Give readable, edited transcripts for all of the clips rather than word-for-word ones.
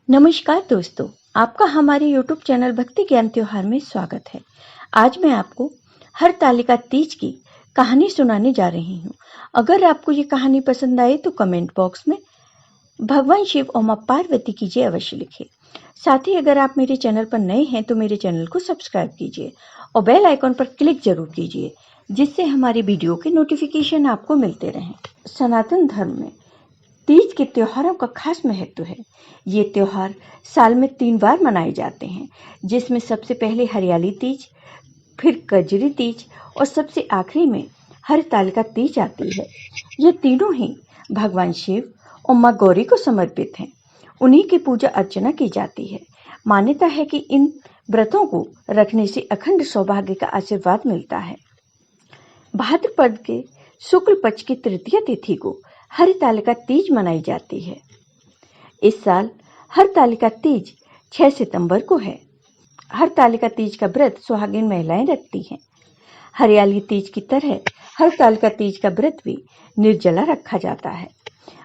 नमस्कार दोस्तों, आपका हमारे YouTube चैनल भक्ति ज्ञान त्योहार में स्वागत है। आज मैं आपको हरतालिका तीज की कहानी सुनाने जा रही हूँ। अगर आपको ये कहानी पसंद आए तो कमेंट बॉक्स में भगवान शिव और मां पार्वती की जय अवश्य लिखिए। साथ ही अगर आप मेरे चैनल पर नए हैं तो मेरे चैनल को सब्सक्राइब कीजिए और बेल आइकॉन पर क्लिक जरूर कीजिए, जिससे हमारी वीडियो के नोटिफिकेशन आपको मिलते रहें। सनातन धर्म में तीज के त्योहारों का खास महत्व है। ये त्योहार साल में 3 बार मनाए जाते हैं, जिसमें सबसे पहले हरियाली तीज, फिर कजरी तीज और सबसे आखिरी में हरतालिका तीज आती है। ये तीनों ही भगवान शिव और मां गौरी को समर्पित हैं। उन्हीं की पूजा अर्चना की जाती है। मान्यता है कि इन व्रतों को रखने से अखंड सौभाग्य का आशीर्वाद मिलता है। भाद्रपद के शुक्ल पक्ष की तृतीया तिथि को हरतालिका तीज मनाई जाती है। इस साल हरतालिका तीज 6 सितंबर को है। हरतालिका तीज का व्रत सुहागिन महिलाएं रखती हैं। हरियाली तीज की तरह हरतालिका तीज का व्रत भी निर्जला रखा जाता है।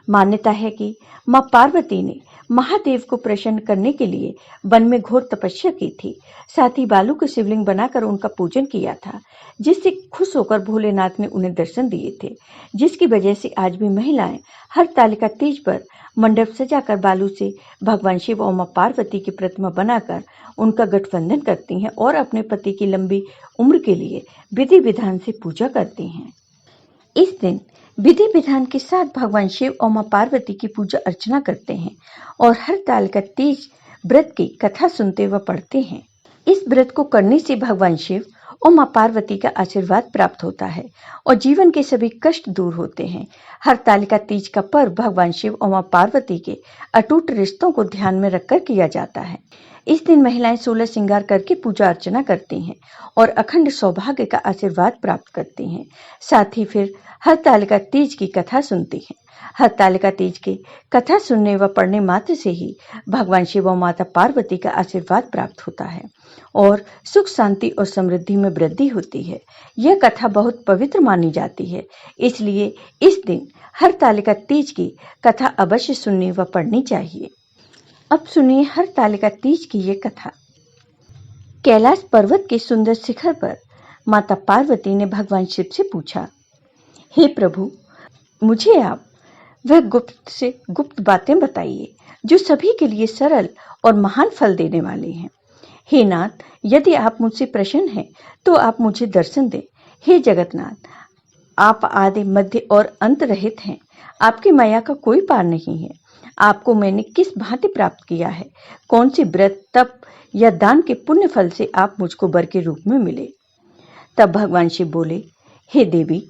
मान्यता है कि मां पार्वती ने महादेव को प्रसन्न करने के लिए वन में घोर तपस्या की थी। साथ ही बालू के शिवलिंग बनाकर उनका पूजन किया था, जिससे खुश होकर भोलेनाथ ने उन्हें दर्शन दिए थे, जिसकी वजह से आज भी महिलाएं हरतालिका तीज पर मंडप सजाकर बालू से भगवान शिव और मां पार्वती की प्रतिमा बनाकर उनका गठबंधन करती हैं और अपने पति की लंबी उम्र के लिए विधि विधान से पूजा करती हैं। इस दिन विधि विधान के साथ भगवान शिव और मां पार्वती की पूजा अर्चना करते हैं और हरतालिका तीज व्रत की कथा सुनते व पढ़ते हैं। इस व्रत को करने से भगवान शिव और मां पार्वती का आशीर्वाद प्राप्त होता है और जीवन के सभी कष्ट दूर होते हैं। हरतालिका तीज का पर्व भगवान शिव और मां पार्वती के अटूट रिश्तों को ध्यान में रखकर किया जाता है। इस दिन महिलाएं 16 श्रृंगार करके पूजा अर्चना करती हैं और अखंड सौभाग्य का आशीर्वाद प्राप्त करती हैं। साथ ही फिर हरतालिका तीज की कथा सुनती हैं। हरतालिका तीज की कथा सुनने व पढ़ने मात्र से ही भगवान शिव और माता पार्वती का आशीर्वाद प्राप्त होता है और सुख शांति और समृद्धि में वृद्धि होती है। यह कथा बहुत पवित्र मानी जाती है, इसलिए इस दिन हरतालिका तीज की कथा अवश्य सुननी व पढ़नी चाहिए। अब सुनिए हरतालिका तीज की ये कथा। कैलाश पर्वत के सुंदर शिखर पर माता पार्वती ने भगवान शिव से पूछा, हे प्रभु, मुझे आप वह गुप्त से गुप्त बातें बताइए जो सभी के लिए सरल और महान फल देने वाली हैं। हे नाथ, यदि आप मुझसे प्रसन्न हैं तो आप मुझे दर्शन दें। हे जगन्नाथ, आप आदि मध्य और अंत रहित हैं। आपकी माया का कोई पार नहीं है। आपको मैंने किस भांति प्राप्त किया है? कौन सी व्रत, तप या दान के पुण्य फल से आप मुझको वर के रूप में मिले? तब भगवान शिव बोले, हे देवी,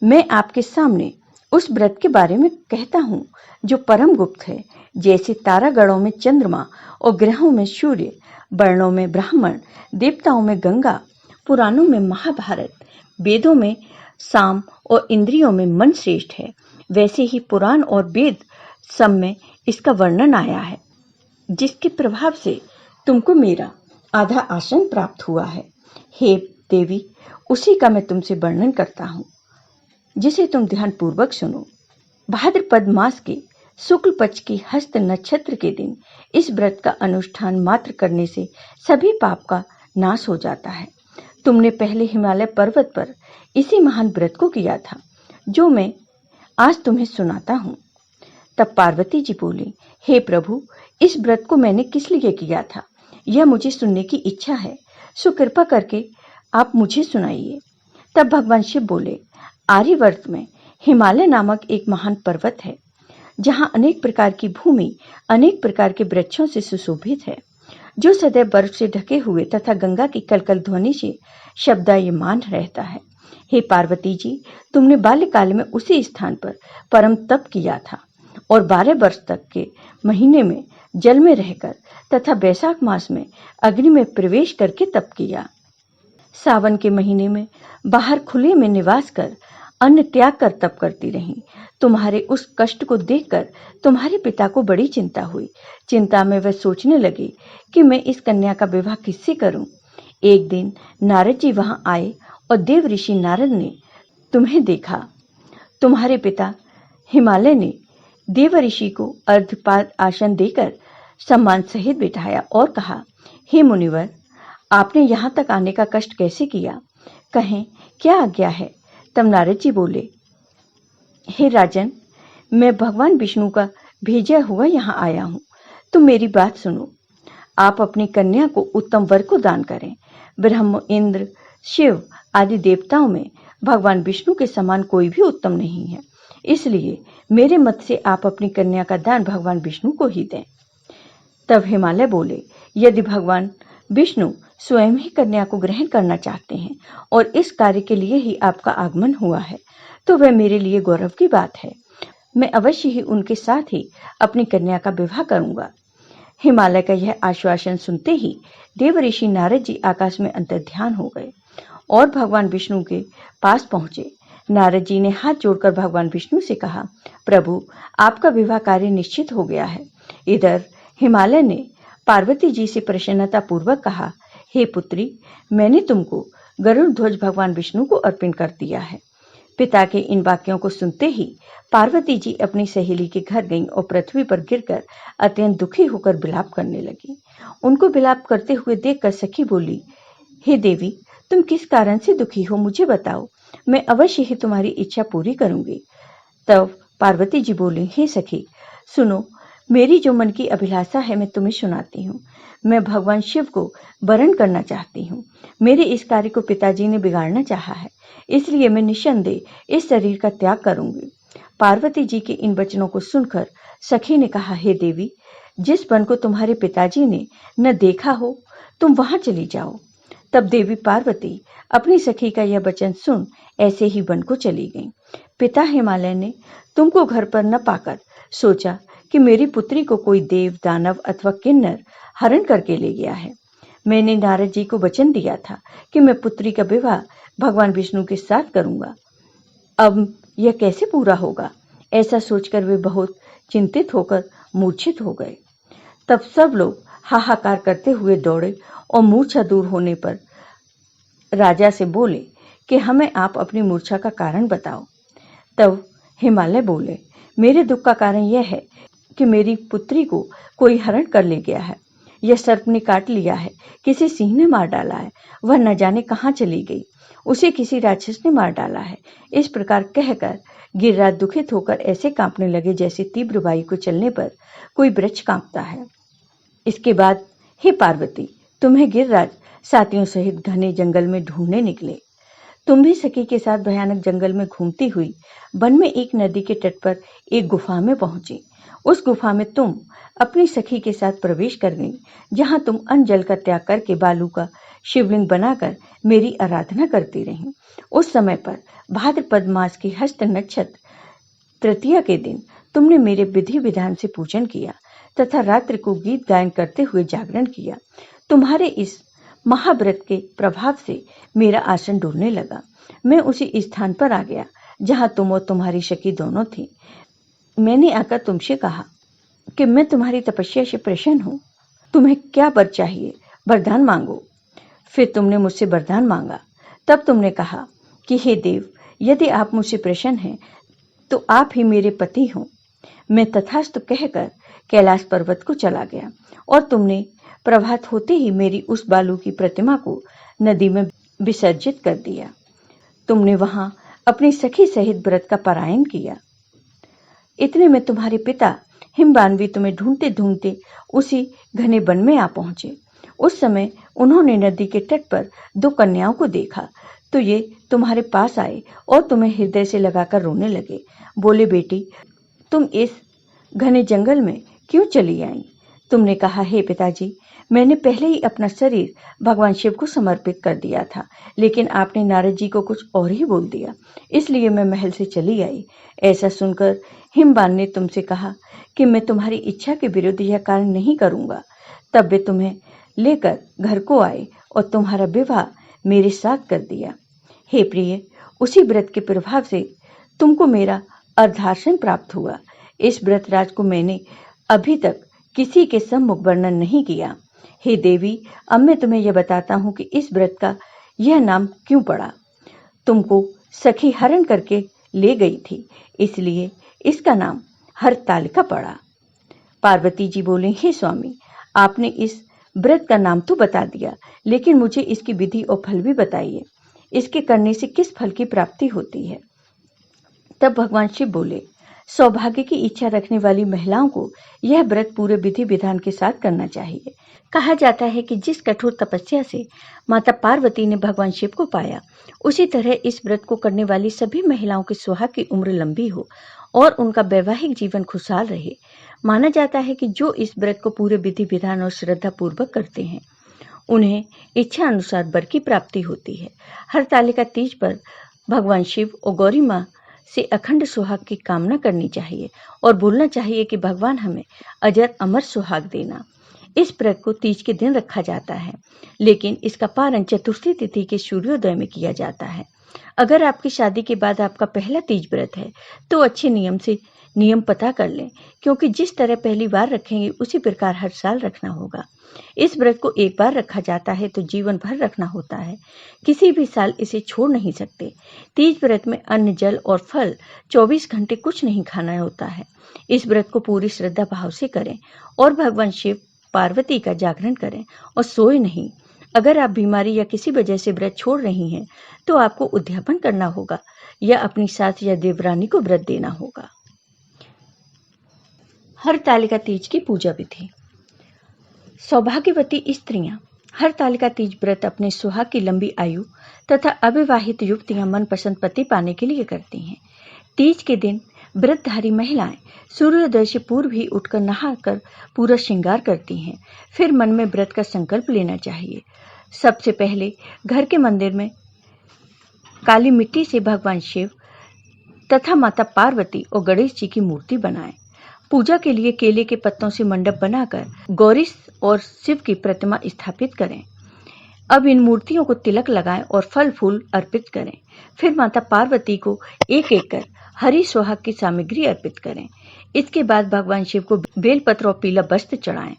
मैं आपके सामने उस व्रत के बारे में कहता हूँ जो परम गुप्त है। जैसे तारागणों में चंद्रमा और ग्रहों में सूर्य, वर्णों में ब्राह्मण, देवताओं में गंगा, पुराणों में महाभारत, वेदों में साम और इंद्रियों में मन श्रेष्ठ है, वैसे ही पुराण और वेद सब में इसका वर्णन आया है, जिसके प्रभाव से तुमको मेरा आधा आसन प्राप्त हुआ है। हे देवी, उसी का मैं तुमसे वर्णन करता हूँ, जिसे तुम ध्यान पूर्वक सुनो। भाद्रपद मास के शुक्ल पक्ष की हस्त नक्षत्र के दिन इस व्रत का अनुष्ठान मात्र करने से सभी पाप का नाश हो जाता है। तुमने पहले हिमालय पर्वत पर इसी महान व्रत को किया था, जो मैं आज तुम्हें सुनाता हूँ। तब पार्वती जी बोली, हे प्रभु, इस व्रत को मैंने किस लिए किया था, यह मुझे सुनने की इच्छा है, सो कृपा करके आप मुझे सुनाइए। तब भगवान शिव बोले, आर्यवर्त में हिमालय नामक एक महान पर्वत है, जहाँ अनेक प्रकार की भूमि अनेक प्रकार के वृक्षों से सुशोभित है, जो सदैव बर्फ से ढके हुए तथा गंगा की कलकल ध्वनि से शब्दायमान रहता है। हे पार्वती जी, तुमने बाल्यकाल में उसी स्थान पर परम तप किया था और 12 वर्ष तक के महीने में जल में रहकर तथा बैसाख मास में अग्नि में प्रवेश करके तप किया। सावन के महीने में बाहर खुले में निवास कर अन्न त्याग कर तप करती रही। तुम्हारे उस कष्ट को देखकर तुम्हारे पिता को बड़ी चिंता हुई। चिंता में वह सोचने लगे कि मैं इस कन्या का विवाह किससे करूं। एक दिन नारद जी वहां आए और देव ऋषि नारद ने तुम्हें देखा। तुम्हारे पिता हिमालय ने देव ऋषि को अर्धपाद आसन देकर सम्मान सहित बिठाया और कहा, हे मुनिवर, आपने यहाँ तक आने का कष्ट कैसे किया? कहें, क्या आज्ञा है? तब नारद जी बोले, हे राजन, मैं भगवान विष्णु का भेजा हुआ यहाँ आया हूँ। तुम मेरी बात सुनो। आप अपनी कन्या को उत्तम वर को दान करें। ब्रह्म, इंद्र, शिव आदि देवताओं में भगवान विष्णु के समान कोई भी उत्तम नहीं है। इसलिए मेरे मत से आप अपनी कन्या का दान भगवान विष्णु को ही दें। तब हिमालय बोले, यदि भगवान विष्णु स्वयं ही कन्या को ग्रहण करना चाहते हैं और इस कार्य के लिए ही आपका आगमन हुआ है, तो वह मेरे लिए गौरव की बात है। मैं अवश्य ही उनके साथ ही अपनी कन्या का विवाह करूंगा। हिमालय का यह आश्वासन सुनते ही देवऋषि नारद जी आकाश में अंतर्ध्यान हो गए और भगवान विष्णु के पास पहुंचे। नारद जी ने हाथ जोड़कर भगवान विष्णु से कहा, प्रभु, आपका विवाह कार्य निश्चित हो गया है। इधर हिमालय ने पार्वती जी से प्रसन्नता पूर्वक कहा, हे पुत्री, मैंने तुमको गरुड़ ध्वज भगवान विष्णु को अर्पण कर दिया है। पिता के इन वाक्यों को सुनते ही पार्वती जी अपनी सहेली के घर गईं और पृथ्वी पर गिरकर अत्यंत दुखी होकर विलाप करने लगी। उनको विलाप करते हुए देखकर सखी बोली, हे देवी, तुम किस कारण से दुखी हो, मुझे बताओ, मैं अवश्य ही तुम्हारी इच्छा पूरी करूंगी। तब पार्वती जी बोली, हे सखी, सुनो, मेरी जो मन की अभिलाषा है मैं तुम्हें सुनाती हूँ। मैं भगवान शिव को वरण करना चाहती हूँ। मेरे इस कार्य को पिताजी ने बिगाड़ना चाहा है, इसलिए मैं निस्संदेह इस शरीर का त्याग करूंगी। पार्वती जी के इन वचनों को सुनकर सखी ने कहा, हे देवी, जिस वन को तुम्हारे पिताजी ने न देखा हो, तुम वहां चली जाओ। तब देवी पार्वती अपनी सखी का यह वचन सुन ऐसे ही वन को चली गईं। पिता हिमालय ने तुमको घर पर न पाकर सोचा कि मेरी पुत्री को कोई देव, दानव अथवा किन्नर हरण करके ले गया है। मैंने नारद जी को वचन दिया था कि मैं पुत्री का विवाह भगवान विष्णु के साथ करूंगा। अब यह कैसे पूरा होगा? ऐसा सोचकर वे बहुत चिंतित होकर मूर्छित हो गए। तब सब लोग हाहाकार करते हुए दौड़े और मूर्छा दूर होने पर राजा से बोले कि हमें आप अपनी मूर्छा का कारण बताओ। तब हिमालय बोले, मेरे दुख का कारण यह है कि मेरी पुत्री को कोई हरण कर ले गया है। यह सर्प ने काट लिया है, किसी सिंह ने मार डाला है, वह न जाने कहाँ चली गई, उसे किसी राक्षस ने मार डाला है। इस प्रकार कहकर गिरिराज दुखित होकर ऐसे कांपने लगे जैसे तीव्र वायु को चलने पर कोई वृक्ष कांपता है। इसके बाद, हे पार्वती, तुम्हें गिरिराज साथियों सहित घने जंगल में ढूंढने निकले। तुम भी सखी के साथ भयानक जंगल में घूमती हुई वन में एक नदी के तट पर एक गुफा में पहुंची। उस गुफा में तुम अपनी सखी के साथ प्रवेश कर गई, जहां तुम अन्न जल का त्याग करके बालू का शिवलिंग बनाकर मेरी आराधना करती रही। उस समय पर भाद्रपद मास की हस्त नक्षत्र तृतीया के दिन तुमने मेरे विधि विधान से पूजन किया तथा रात्रि को गीत गायन करते हुए जागरण किया। तुम्हारे इस महाव्रत के प्रभाव से मेरा आसन डोलने लगा। मैं उसी स्थान पर आ गया जहां तुम और तुम्हारी सखी दोनों थी। मैंने आकर तुमसे कहा कि मैं तुम्हारी तपस्या से प्रसन्न हूँ। तुम्हें क्या वर चाहिए, वरदान मांगो। फिर तुमने मुझसे वरदान मांगा। तब तुमने कहा कि हे देव, यदि आप मुझसे प्रसन्न हैं तो आप ही मेरे पति हो। मैं तथास्तु कहकर कैलाश पर्वत को चला गया और तुमने प्रभात होते ही मेरी उस बालू की प्रतिमा को नदी में विसर्जित कर दिया। तुमने वहां अपनी सखी सहित व्रत का पारायण किया। इतने में तुम्हारे पिता हिमवानवी तुम्हें ढूंढते ढूंढते उसी घने वन में आ पहुंचे। उस समय उन्होंने नदी के तट पर दो कन्याओं को देखा तो ये तुम्हारे पास आए और तुम्हें हृदय से लगाकर रोने लगे। बोले, बेटी, तुम इस घने जंगल में क्यों चली आई? तुमने कहा, हे पिताजी, मैंने पहले ही अपना शरीर भगवान शिव को समर्पित कर दिया था, लेकिन आपने नारद जी को कुछ और ही बोल दिया, इसलिए मैं महल से चली आई। ऐसा सुनकर हिमवान ने तुमसे कहा कि मैं तुम्हारी इच्छा के विरुद्ध यह कार्य नहीं करूंगा। तब वे तुम्हें लेकर घर को आए और तुम्हारा विवाह मेरे साथ कर दिया। हे प्रिय, उसी व्रत के प्रभाव से तुमको मेरा अर्धासन प्राप्त हुआ। इस व्रत राज को मैंने अभी तक किसी के सम्मुख वर्णन नहीं किया। हे देवी, अब मैं तुम्हें यह बताता हूँ कि इस व्रत का यह नाम क्यों पड़ा। तुमको सखी हरण करके ले गई थी, इसलिए इसका नाम हरतालिका पड़ा। पार्वती जी बोले, हे स्वामी, आपने इस व्रत का नाम तो बता दिया, लेकिन मुझे इसकी विधि और फल भी बताइए। इसके करने से किस फल की प्राप्ति होती है? तब भगवान शिव बोले, सौभाग्य की इच्छा रखने वाली महिलाओं को यह व्रत पूरे विधि विधान के साथ करना चाहिए। कहा जाता है कि जिस कठोर तपस्या से माता पार्वती ने भगवान शिव को पाया, उसी तरह इस व्रत को करने वाली सभी महिलाओं की सुहाग की उम्र लंबी हो और उनका वैवाहिक जीवन खुशहाल रहे। माना जाता है कि जो इस व्रत को पूरे विधि विधान और श्रद्धा पूर्वक करते हैं, उन्हें इच्छा अनुसार वर की प्राप्ति होती है। हरतालिका तीज पर भगवान शिव और गौरी माँ से अखंड सुहाग की कामना करनी चाहिए और बोलना चाहिए कि भगवान हमें अजर अमर सुहाग देना। इस व्रत को तीज के दिन रखा जाता है, लेकिन इसका पारण चतुर्थी तिथि के सूर्योदय में किया जाता है। अगर आपकी शादी के बाद आपका पहला तीज व्रत है, तो अच्छे नियम पता कर लें, क्योंकि जिस तरह पहली बार रखेंगे उसी प्रकार हर साल रखना होगा। इस व्रत को एक बार रखा जाता है तो जीवन भर रखना होता है, किसी भी साल इसे छोड़ नहीं सकते। तीज व्रत में अन्न, जल और फल 24 घंटे कुछ नहीं खाना होता है। इस व्रत को पूरी श्रद्धा भाव से करें और भगवान शिव पार्वती का जागरण करें और सोए नहीं। अगर आप बीमारी या किसी वजह से व्रत छोड़ रही हैं, तो आपको उद्यापन करना होगा या अपनी सास या देवरानी को व्रत देना होगा। हरतालिका तीज की पूजा विधि। सौभाग्यवती स्त्रियां हरतालिका तीज व्रत अपने सुहाग की लंबी आयु तथा अविवाहित युवतियां मनपसंद पति पाने के लिए करती हैं। तीज के दिन व्रतधारी महिलाएं सूर्योदय से पूर्व ही उठकर नहाकर पूरा श्रृंगार करती हैं। फिर मन में व्रत का संकल्प लेना चाहिए। सबसे पहले घर के मंदिर में काली मिट्टी से भगवान शिव तथा माता पार्वती और गणेश जी की मूर्ति बनाएं। पूजा के लिए केले के पत्तों से मंडप बनाकर गौरी और शिव की प्रतिमा स्थापित करें। अब इन मूर्तियों को तिलक लगाएं और फल फूल अर्पित करें। फिर माता पार्वती को एक एक कर हरी सुहाग की सामग्री अर्पित करें। इसके बाद भगवान शिव को बेलपत्र और पीला वस्त्र चढ़ाएं।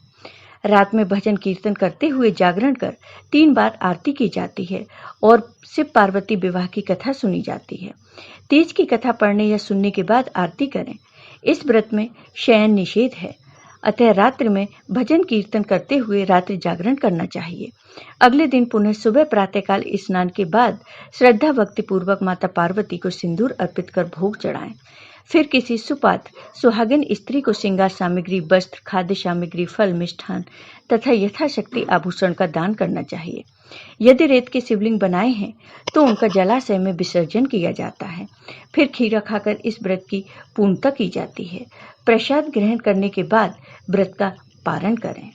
रात में भजन कीर्तन करते हुए जागरण कर 3 बार आरती की जाती है और शिव पार्वती विवाह की कथा सुनी जाती है। तीज की कथा पढ़ने या सुनने के बाद आरती करें। इस व्रत में शयन निषेध है, अतः रात्रि में भजन कीर्तन करते हुए रात्रि जागरण करना चाहिए। अगले दिन पुनः सुबह प्रातःकाल स्नान के बाद श्रद्धा भक्ति पूर्वक माता पार्वती को सिंदूर अर्पित कर भोग चढ़ाएं। फिर किसी सुपात्र सुहागिन स्त्री को श्रृंगार सामग्री, वस्त्र, खाद्य सामग्री, फल, मिष्ठान तथा यथाशक्ति आभूषण का दान करना चाहिए। यदि रेत के शिवलिंग बनाए हैं तो उनका जलाशय में विसर्जन किया जाता है। फिर खीरा खाकर इस व्रत की पूर्णता की जाती है। प्रसाद ग्रहण करने के बाद व्रत का पारण करें।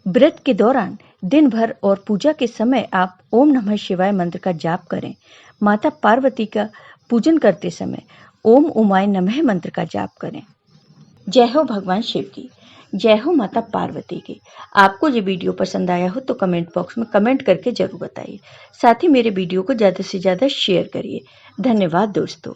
व्रत के दौरान दिन भर और पूजा के समय आप ओम नमः शिवाय मंत्र का जाप करें। माता पार्वती का पूजन करते समय ओम उमाय नमः मंत्र का जाप करें। जय हो भगवान शिव की, जय हो माता पार्वती की। आपको ये वीडियो पसंद आया हो तो कमेंट बॉक्स में कमेंट करके जरूर बताइए। साथ ही मेरे वीडियो को ज़्यादा से ज़्यादा शेयर करिए। धन्यवाद दोस्तों।